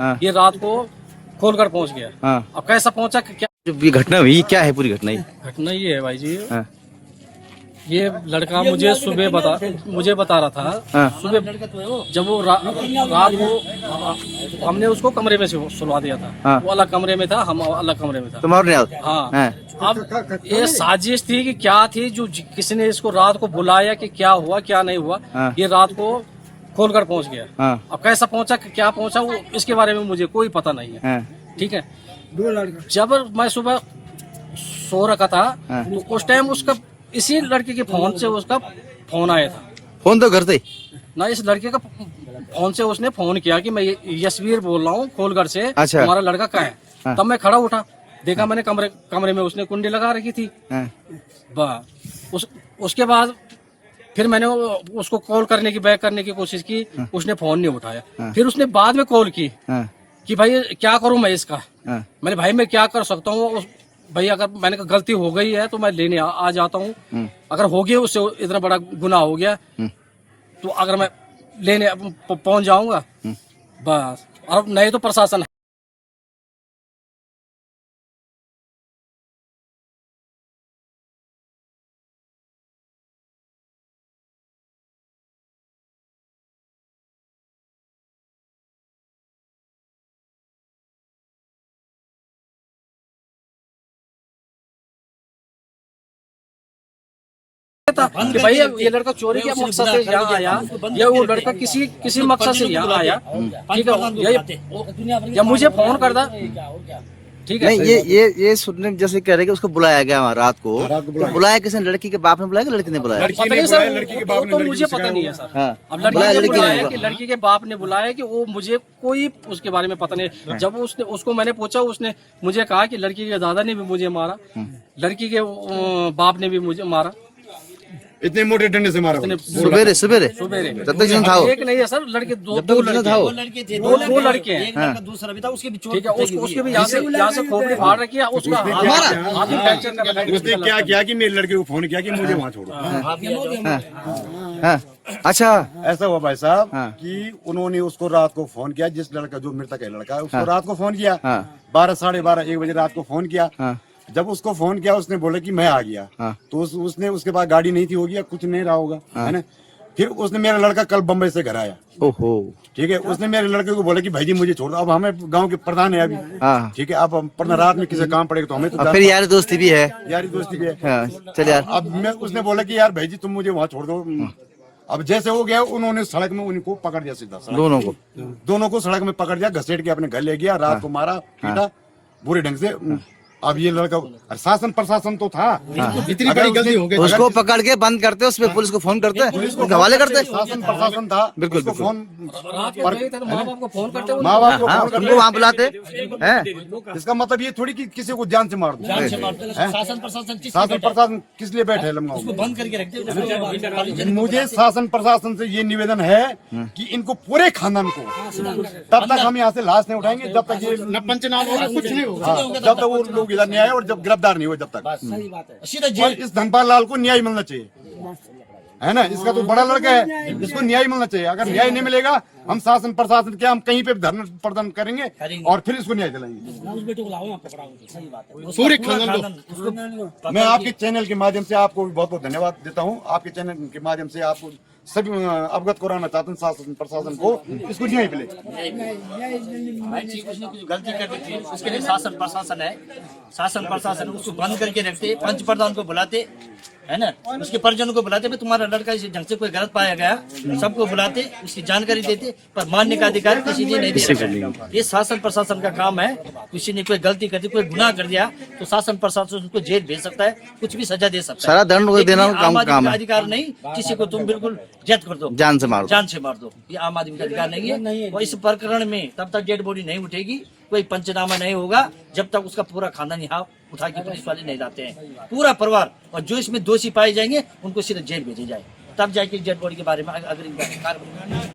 हाँ। ये रात को खोलकर पहुंच गया। हाँ। अब कैसा पहुंचा क्या जो ये घटना हुई क्या है पूरी घटना? घटना ये है भाई जी, हाँ। ये लड़का मुझे सुबह बता रहा था। हाँ। सुबह जब वो रात को हमने उसको कमरे में से सुलवा दिया था। हाँ। वो अलग कमरे में था, हम अलग कमरे में था। तुम और नहीं आओ? हाँ। हाँ। अब ये साजिश थी कि क्या थी, जो किसी ने इसको रात को बुलाया कि क्या हुआ क्या नहीं हुआ। हाँ। ये रात को खोलकर पहुंच गया। हाँ। अब कैसा पहुंचा क्या पहुंचा वो इसके बारे में मुझे कोई पता नहीं है। हाँ। ठीक है। जब मैं सुबह सो रखा था हाँ। तो उस टाइम उसका इसी लड़के के फोन से उसका फोन आया था। फोन तो घर से ना इस लड़के का फोन से उसने फोन किया कि मैं यशवीर बोल रहा हूँ खोलगढ़ से। अच्छा। हमारा लड़का कहाँ है? हाँ। तब मैं खड़ा उठा, देखा मैंने कमरे में उसने कुंडी लगा रखी थी। हाँ। उसके बाद फिर मैंने उसको कॉल करने की बैक करने की कोशिश की। उसने फोन नहीं उठाया। हाँ। फिर उसने बाद में कॉल की हाँ। कि भाई क्या करूं मैं इसका। हाँ। मैंने भाई मैं क्या कर सकता हूँ भाई, अगर मैंने कहा गलती हो गई है तो मैं लेने आ जाता हूँ। अगर हो गया उससे इतना बड़ा गुनाह हो गया तो अगर मैं लेने पहुंच जाऊंगा बस, और नहीं तो प्रशासन। कि भाई ये लड़का चोरी के मकसद से यहाँ आया या वो लड़का किसी मकसद से यहाँ आया। ठीक है, या मुझे फोन कर दा। ठीक है। नहीं ये सुनने में जैसे कह रहे कि उसको बुलाया गया वहाँ रात को तो बुलाया किसने? लड़की के बाप ने बुलाया कि लड़की ने बुलाया? पता नहीं सर, वो तो मुझे पता नहीं है सर। हाँ। अब लड़की के बाप ने बुलाया कि वो मुझे कोई उसके बारे में पता नहीं। जब उसको मैंने पूछा, उसने मुझे कहा कि लड़की के दादा ने भी मुझे मारा, लड़की के बाप ने भी मुझे मारा। इतने मोटे डंडे से मारा? सवेरे तब तक जन था वो? एक नहीं है सर, लड़के दो लड़के हैं। दूसरा भी था, उसके भी ठीक है, उसके भी यहाँ से खोपड़ी फाड़ रखी है। उसका उसने क्या किया कि मेरे लड़के को फोन किया कि मुझे वहाँ छोड़ो। हाँ। अच्छा ऐसा हुआ भाई साहब हाँ। कि उन्होंने उसको रात को फोन किया, जिस लड़का जो मृतक है लड़का उसको हाँ। रात को फोन किया। हाँ। 12, 12:30, 1 बजे रात को फोन किया। हाँ। जब उसको फोन किया उसने बोला कि मैं आ गया। हाँ। तो उसने उसके पास गाड़ी नहीं थी, हो गया कुछ नहीं रहा होगा। है ना। फिर उसने मेरा लड़का कल बम्बई से घर आया। ओहो। ठीक है, उसने मेरे लड़के को बोला कि भाई जी मुझे छोड़ दो। अब हमें गांव के प्रधान है अभी। हाँ। ठीक है, अब प्रधान रात में किसी काम पड़ेगा तो हमें तो फिर यारी दोस्ती भी है। यारी दोस्ती भी है। हाँ। चल यार। अब मैं उसने बोला कि यार भाई जी तुम मुझे वहाँ छोड़ दो। अब जैसे हो गया उन्होंने सड़क में उनको पकड़ दिया, सीधा दोनों को सड़क में पकड़ दिया, घसीट के अपने घर ले गया। रात को मारा पीटा बुरे ढंग से। अब ये लड़का शासन प्रशासन तो था। इतनी बड़ी गलती हो गई, उसको पकड़ के बंद करते, उस पे पुलिस को फोन करते, उसके हवाले करते। शासन प्रशासन था। बिल्कुल फोन माँ बाप को फोन करते, माँ बाप को हाँ, फोन उनको वहाँ बुलाते हैं। इसका मतलब ये थोड़ी कि किसी को जान से मार दो। शासन प्रशासन किस लिए बैठे लमगाओ? बंद करके रखते। मुझे शासन प्रशासन से ये निवेदन है कि इनको पूरे खानदान को तब तक हम यहाँ से लाश नहीं उठाएंगे जब तक ये पंचनामा होगा, कुछ नहीं होगा। जब तक वो लोग इधर नहीं आए और जब गिरफ्तार नहीं हुए तब तक। सही बात है, सीधा और जेल। इस धनपाल लाल को न्याय मिलना चाहिए, है ना। इसका तो बड़ा लड़का है, इसको न्याय मिलना चाहिए। अगर न्याय नहीं मिलेगा हम शासन प्रशासन के हम कहीं पे धरना प्रदर्शन करेंगे और फिर इसको न्याय दिलाएंगे। उस बेटे को लाओ, सही बात है। पूरे खानदान। मैं आपके चैनल के माध्यम से आपको बहुत बहुत धन्यवाद देता हूँ। आपके चैनल के माध्यम से आपको सभी अवगत कराना चाहता हूँ शासन प्रशासन को, इसको न्याय मिले। भाई ठीक, उसने कुछ गलती कर दी थी, उसके लिए शासन प्रशासन है। शासन प्रशासन उसको बंद करके रखते, पंच प्रधान को बुलाते, है ना, उसके परिजनों को बुलाते, तुम्हारा लड़का इस ढंग से कोई गलत पाया गया, सबको बुलाते, उसकी जानकारी देते, पर मानने का अधिकार किसी ने नहीं दिया। ये शासन प्रशासन का काम है। किसी ने कोई गलती कर दी, कोई गुनाह कर दिया तो शासन प्रशासन उसको जेल भेज सकता है, कुछ भी सजा दे सकता है। सारा दंड देना काम है। अधिकार नहीं किसी को, तुम बिल्कुल जब्त कर दो, जान से मार दो। ये आम आदमी का अधिकार नहीं है। और इस प्रकरण में तब तक डेड बॉडी नहीं उठेगी, कोई पंचनामा नहीं होगा जब तक उसका पूरा खानदान यहाँ उठा के पुलिस वाले नहीं लाते हैं, पूरा परिवार। और जो इसमें दोषी पाए जाएंगे उनको सीधे जेल भेजे जाए, तब जाके डेड बॉडी के बारे में अग्रिम कार्रवाई।